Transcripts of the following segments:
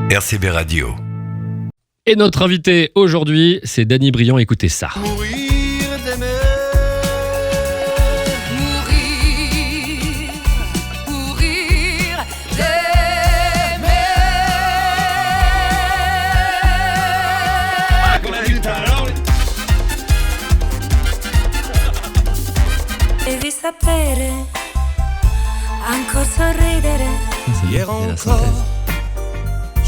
RCB Radio. Et notre invité aujourd'hui, c'est Danny Briand. Écoutez ça. Mourir d'aimer. Mourir d'aimer. Devi sapere, ancora sorridere. Hier encore,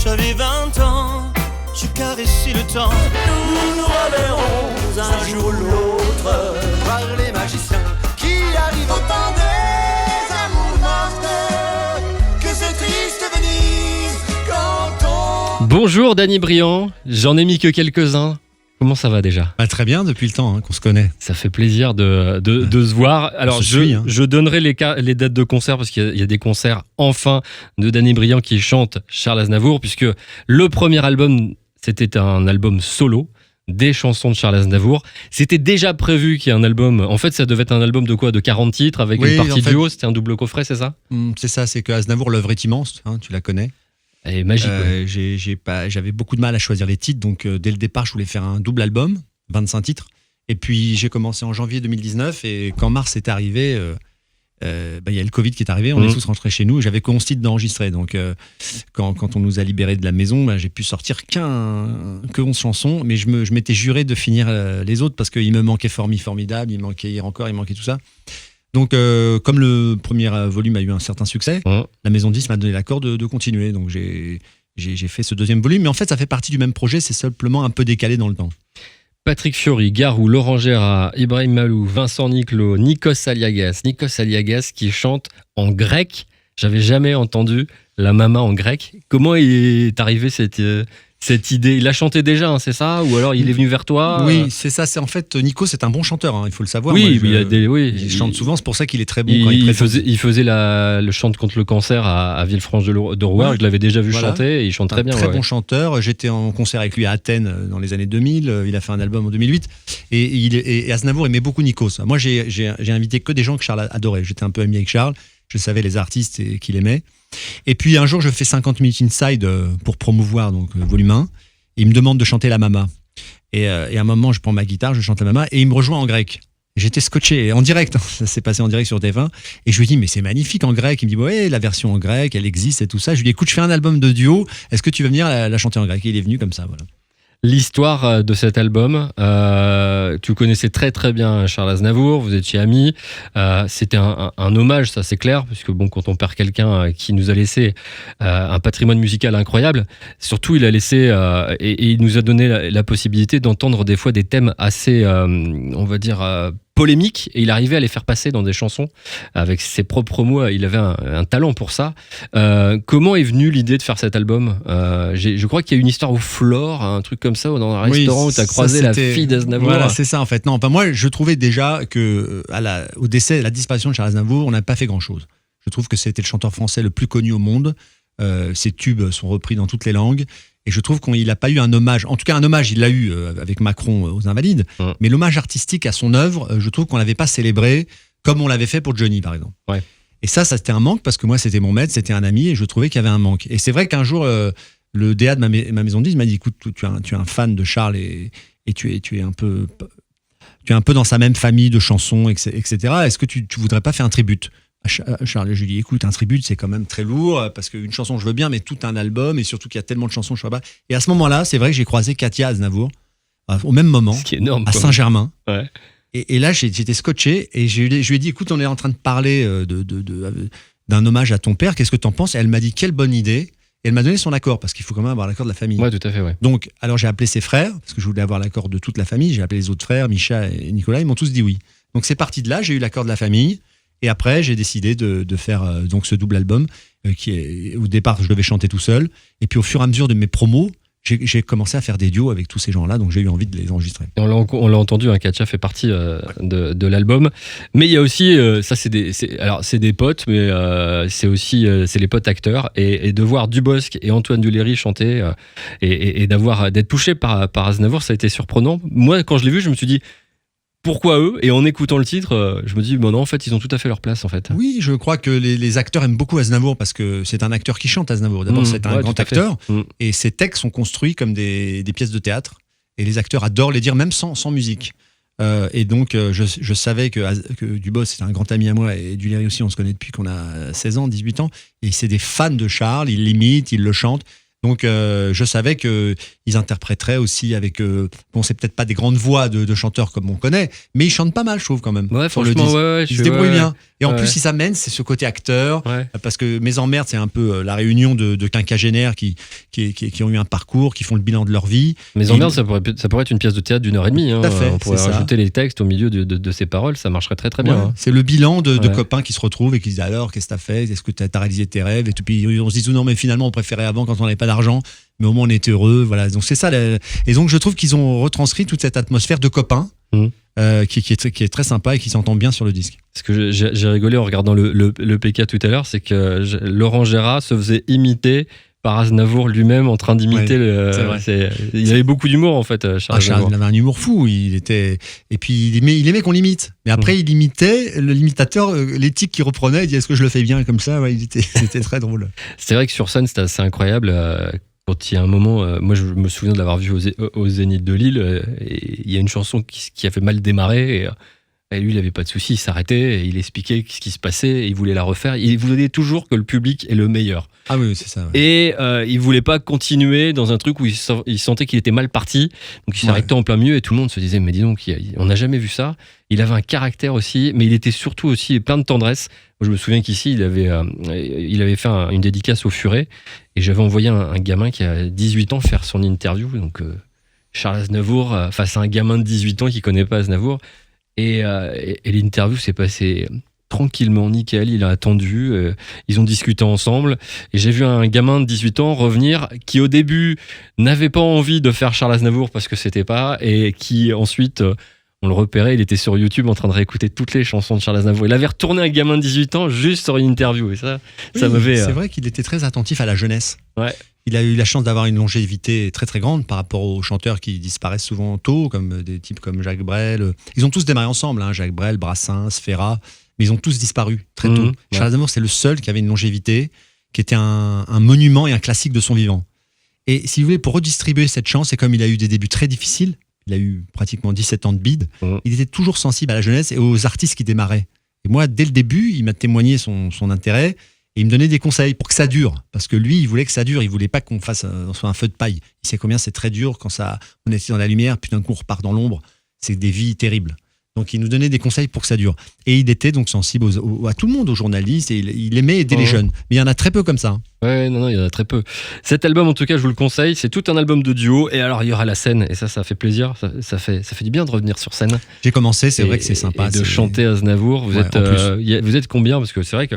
j'avais 20 ans, je caressais le temps. Nous nous reverrons un jour ou l'autre, par les magiciens qui arrivent au temps des amours mortels. Que c'est triste Venise quand on... Bonjour Danny Briand. J'en ai mis que quelques-uns. Comment ça va déjà ? Très bien, depuis le temps qu'on se connaît. Ça fait plaisir de se voir. Alors, je donnerai les dates de concert parce qu'il y a des concerts enfin de Danny Briand qui chante Charles Aznavour, puisque le premier album, c'était un album solo, des chansons de Charles Aznavour. C'était déjà prévu qu'il y ait un album. En fait, ça devait être un album de quoi ? De 40 titres avec une partie duo. C'était un double coffret, c'est ça ? C'est ça, c'est que Aznavour, l'œuvre est immense, tu la connais. Elle est magique. J'avais beaucoup de mal à choisir les titres, donc dès le départ, je voulais faire un double album, 25 titres. Et puis j'ai commencé en janvier 2019, et quand mars est arrivé, il y a le Covid qui est arrivé, on est tous rentrés chez nous, et j'avais que 11 titres d'enregistrer. Donc quand on nous a libérés de la maison, j'ai pu sortir que 11 chansons, mais je m'étais juré de finir les autres parce qu'il me manquait Formidable, il manquait Hier encore, il manquait tout ça. Donc, comme le premier volume a eu un certain succès, la Maison 10 m'a donné l'accord de continuer. Donc, j'ai fait ce deuxième volume. Mais en fait, ça fait partie du même projet, c'est simplement un peu décalé dans le temps. Patrick Fiori, Garou, Laurent Gérard, Ibrahim Malou, Vincent Niclot, Nikos Aliagas qui chante en grec. J'avais jamais entendu la mama en grec. Comment est arrivée cette idée ? Il a chanté déjà, c'est ça ? Ou alors il est venu vers toi ? Oui, c'est ça. En fait, Nico, c'est un bon chanteur, il faut le savoir. Oui, il chante souvent, c'est pour ça qu'il est très bon quand il faisait le chant contre le cancer à Villefranche-de-Rouergue. Je l'avais déjà vu chanter et il chante très bien. Très bon chanteur. J'étais en concert avec lui à Athènes dans les années 2000. Il a fait un album en 2008. Et Aznavour aimait beaucoup Nikos. Moi, j'ai invité que des gens que Charles adorait. J'étais un peu ami avec Charles. Je savais les artistes qu'il aimait. Et puis un jour, je fais 50 minutes inside pour promouvoir volume 1. Et il me demande de chanter la Mama. Et à un moment, je prends ma guitare, je chante la Mama et il me rejoint en grec. J'étais scotché en direct, ça s'est passé en direct sur TF1. Et je lui dis, mais c'est magnifique en grec. Il me dit, ouais, la version en grec, elle existe et tout ça. Je lui dis, écoute, je fais un album de duo. Est-ce que tu veux venir la chanter en grec ? Et il est venu comme ça, voilà. L'histoire de cet album, tu connaissais très très bien Charles Aznavour, vous étiez amis, c'était un hommage, ça c'est clair, puisque quand on perd quelqu'un qui nous a laissé un patrimoine musical incroyable, surtout il a laissé et il nous a donné la possibilité d'entendre des fois des thèmes assez, on va dire, polémiques, et il arrivait à les faire passer dans des chansons avec ses propres mots. Il avait un talent pour ça. Comment est venue l'idée de faire cet album ? Je crois qu'il y a une histoire au Flore, un truc comme ça, dans un restaurant où tu as croisé la fille d'Aznavour. Voilà, c'est ça en fait. Non, moi je trouvais déjà que au décès, à la disparition de Charles Aznavour, on n'a pas fait grand-chose. Je trouve que c'était le chanteur français le plus connu au monde. Ses tubes sont repris dans toutes les langues. Et je trouve qu'il n'a pas eu un hommage. En tout cas, un hommage, il l'a eu avec Macron aux Invalides. Mais l'hommage artistique à son œuvre, je trouve qu'on ne l'avait pas célébré comme on l'avait fait pour Johnny, par exemple. Ouais. Et ça c'était un manque, parce que moi, c'était mon maître, c'était un ami, et je trouvais qu'il y avait un manque. Et c'est vrai qu'un jour, le DA de ma maison 10 m'a dit, écoute, tu es un fan de Charles et tu es un peu dans sa même famille de chansons, etc. Est-ce que tu voudrais pas faire un tribute à Charles? Je lui dis, écoute, un tribute, c'est quand même très lourd, parce qu'une chanson, je veux bien, mais tout un album, et surtout qu'il y a tellement de chansons, je ne sais pas. Et à ce moment-là, c'est vrai que j'ai croisé Katia Aznavour, au même moment, à Saint-Germain. Ouais. Et là, j'étais scotché, et je lui ai dit, écoute, on est en train de parler d'un hommage à ton père, qu'est-ce que tu en penses? Et elle m'a dit, quelle bonne idée. Et elle m'a donné son accord, parce qu'il faut quand même avoir l'accord de la famille. Ouais, tout à fait, ouais. Donc, alors j'ai appelé ses frères, parce que je voulais avoir l'accord de toute la famille. J'ai appelé les autres frères, Micha et Nicolas, ils m'ont tous dit oui. Donc c'est parti de là, j'ai eu l'accord de la famille. Et après, j'ai décidé de faire donc ce double album, au départ, je devais chanter tout seul. Et puis au fur et à mesure de mes promos, j'ai commencé à faire des duos avec tous ces gens-là, donc j'ai eu envie de les enregistrer. Et on l'a entendu, Katia fait partie de l'album. Mais il y a aussi, ça c'est des potes, mais c'est les potes acteurs. Et de voir Dubosc et Antoine Duléry chanter, et d'être touché par Aznavour, ça a été surprenant. Moi, quand je l'ai vu, je me suis dit, pourquoi eux ? Et en écoutant le titre, je me dis, bon non, en fait, ils ont tout à fait leur place, en fait. Oui, je crois que les acteurs aiment beaucoup Aznavour parce que c'est un acteur qui chante, Aznavour. D'abord, c'est un grand acteur et ses textes sont construits comme des pièces de théâtre et les acteurs adorent les dire même sans musique. Et donc, je savais que Dubos, c'est un grand ami à moi et Duléry aussi, on se connaît depuis qu'on a 16 ans, 18 ans et c'est des fans de Charles, ils l'imitent, ils le chantent. Donc, je savais qu'ils interpréteraient aussi avec. Bon, c'est peut-être pas des grandes voix de chanteurs comme on connaît, mais ils chantent pas mal, je trouve, quand même. Ouais, franchement, ils se débrouillent bien. Et en plus, ils s'amènent, c'est ce côté acteur. Ouais. Parce que Mes Emmerdes, c'est un peu la réunion de quinquagénaires qui ont eu un parcours, qui font le bilan de leur vie. Mes Emmerdes, ça pourrait être une pièce de théâtre d'1h30. Hein. Tout à fait, on pourrait rajouter les textes au milieu de ces paroles, ça marcherait très très bien. Ouais, hein. C'est le bilan de copains qui se retrouvent et qui disent alors, qu'est-ce que t'as fait ? Est-ce que t'as réalisé tes rêves ? Et puis on se dit, non, mais finalement, on préférait avant quand on n'avait pas d'argent. Mais au moins on était heureux, voilà. Donc c'est ça. Et donc je trouve qu'ils ont retranscrit toute cette atmosphère de copains qui est très sympa et qui s'entend bien sur le disque. Ce que j'ai rigolé en regardant le PK tout à l'heure, c'est que Laurent Gérard se faisait imiter par Aznavour lui-même en train d'imiter il avait beaucoup d'humour en fait, Charles Aznavour. Il avait un humour fou, et puis il aimait qu'on l'imite. Mais après il imitait l'imitateur, les tics qu'il reprenait, il disait est-ce que je le fais bien comme ça, c'était très drôle. C'est vrai que sur scène c'était assez incroyable. Quand il y a un moment, moi je me souviens de l'avoir vu au Zénith de Lille, et il y a une chanson qui a fait mal démarrer, et lui il n'avait pas de souci, il s'arrêtait et il expliquait ce qui se passait, et il voulait la refaire. Il voulait toujours que le public est le meilleur. Ah oui, c'est ça. Ouais. Et il voulait pas continuer dans un truc où il sentait qu'il était mal parti, donc il s'arrêtait en plein milieu et tout le monde se disait mais dis donc, on n'a jamais vu ça. Il avait un caractère aussi, mais il était surtout aussi plein de tendresse. Moi, je me souviens qu'ici il avait fait une dédicace au Furet, et j'avais envoyé un gamin qui a 18 ans faire son interview, donc Charles Aznavour face à un gamin de 18 ans qui connaît pas Aznavour, et l'interview s'est passée tranquillement, nickel, il a attendu, ils ont discuté ensemble, et j'ai vu un gamin de 18 ans revenir qui au début n'avait pas envie de faire Charles Aznavour parce que c'était pas, et qui ensuite on le repérait, il était sur YouTube en train de réécouter toutes les chansons de Charles Aznavour. Il avait retourné un gamin de 18 ans juste sur une interview, et ça m'avait... C'est vrai qu'il était très attentif à la jeunesse. Ouais. Il a eu la chance d'avoir une longévité très très grande par rapport aux chanteurs qui disparaissent souvent tôt, comme des types comme Jacques Brel. Ils ont tous démarré ensemble, hein, Jacques Brel, Brassens, Ferrat, mais ils ont tous disparu très tôt. Charles Aznavour, c'est le seul qui avait une longévité, qui était un monument et un classique de son vivant. Et si vous voulez, pour redistribuer cette chance, et comme il a eu des débuts très difficiles, il a eu pratiquement 17 ans de bide, il était toujours sensible à la jeunesse et aux artistes qui démarraient. Et moi, dès le début, il m'a témoigné son intérêt, et il me donnait des conseils pour que ça dure. Parce que lui, il voulait que ça dure, il voulait pas qu'on fasse un feu de paille. Il sait combien c'est très dur quand on était dans la lumière, puis d'un coup on repart dans l'ombre. C'est des vies terribles. Donc il nous donnait des conseils pour que ça dure. Et il était donc sensible à tout le monde, aux journalistes, et il aimait aider les jeunes. Mais il y en a très peu comme ça. Hein. Ouais, non, il y en a très peu. Cet album, en tout cas, je vous le conseille, c'est tout un album de duo, et alors il y aura la scène, et ça fait plaisir, ça fait du bien de revenir sur scène. J'ai commencé, c'est vrai que c'est sympa. Et de chanter Aznavour, vous êtes combien ? Parce que c'est vrai que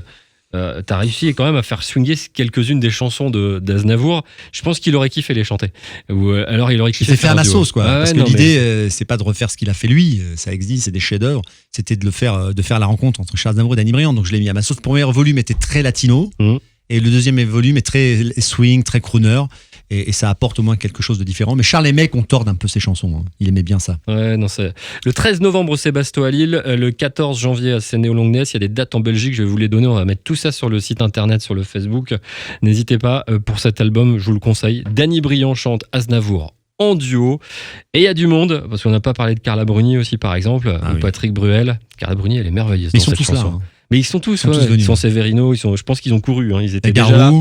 t'as réussi quand même à faire swinger quelques-unes des chansons d'Aznavour. Je pense qu'il aurait kiffé les chanter. Ou alors il aurait kiffé faire la sauce, quoi. Parce que l'idée, c'est pas de refaire ce qu'il a fait lui. Ça existe, c'est des chefs-d'œuvre. C'était de faire la rencontre entre Charles Aznavour et Danny Briand. Donc je l'ai mis à ma sauce. Le premier volume était très latino. Et le deuxième volume est très swing, très crooner. Et ça apporte au moins quelque chose de différent. Mais Charles aimait qu'on torde un peu ses chansons. Hein. Il aimait bien ça. Ouais, non, c'est... Le 13 novembre, c'est Basto à Lille. Le 14 janvier, c'est Néo-Longnes. Il y a des dates en Belgique. Je vais vous les donner. On va mettre tout ça sur le site internet, sur le Facebook. N'hésitez pas pour cet album. Je vous le conseille. Danny Briand chante Aznavour en duo. Et il y a du monde. Parce qu'on n'a pas parlé de Carla Bruni aussi, par exemple. Ou Patrick Bruel. Carla Bruni, elle est merveilleuse. Mais ils sont tous là. Hein. Mais ils sont tous venus. Ils sont Séverino. Je pense qu'ils ont couru. Hein. Ils étaient déjà là.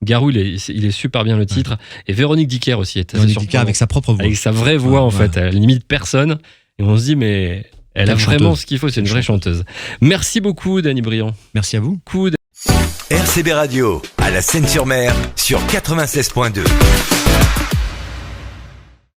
Garou, il est super bien le titre. Et Véronique Dicker aussi est assez surprenante. Avec sa propre voix. Avec sa vraie voix, en fait. Elle limite personne. Et on se dit, mais elle a vraiment ce qu'il faut. C'est une vraie chanteuse. Merci beaucoup, Danny Briand. Merci à vous. RCB Radio, à la Seine-sur-Mer, sur 96.2.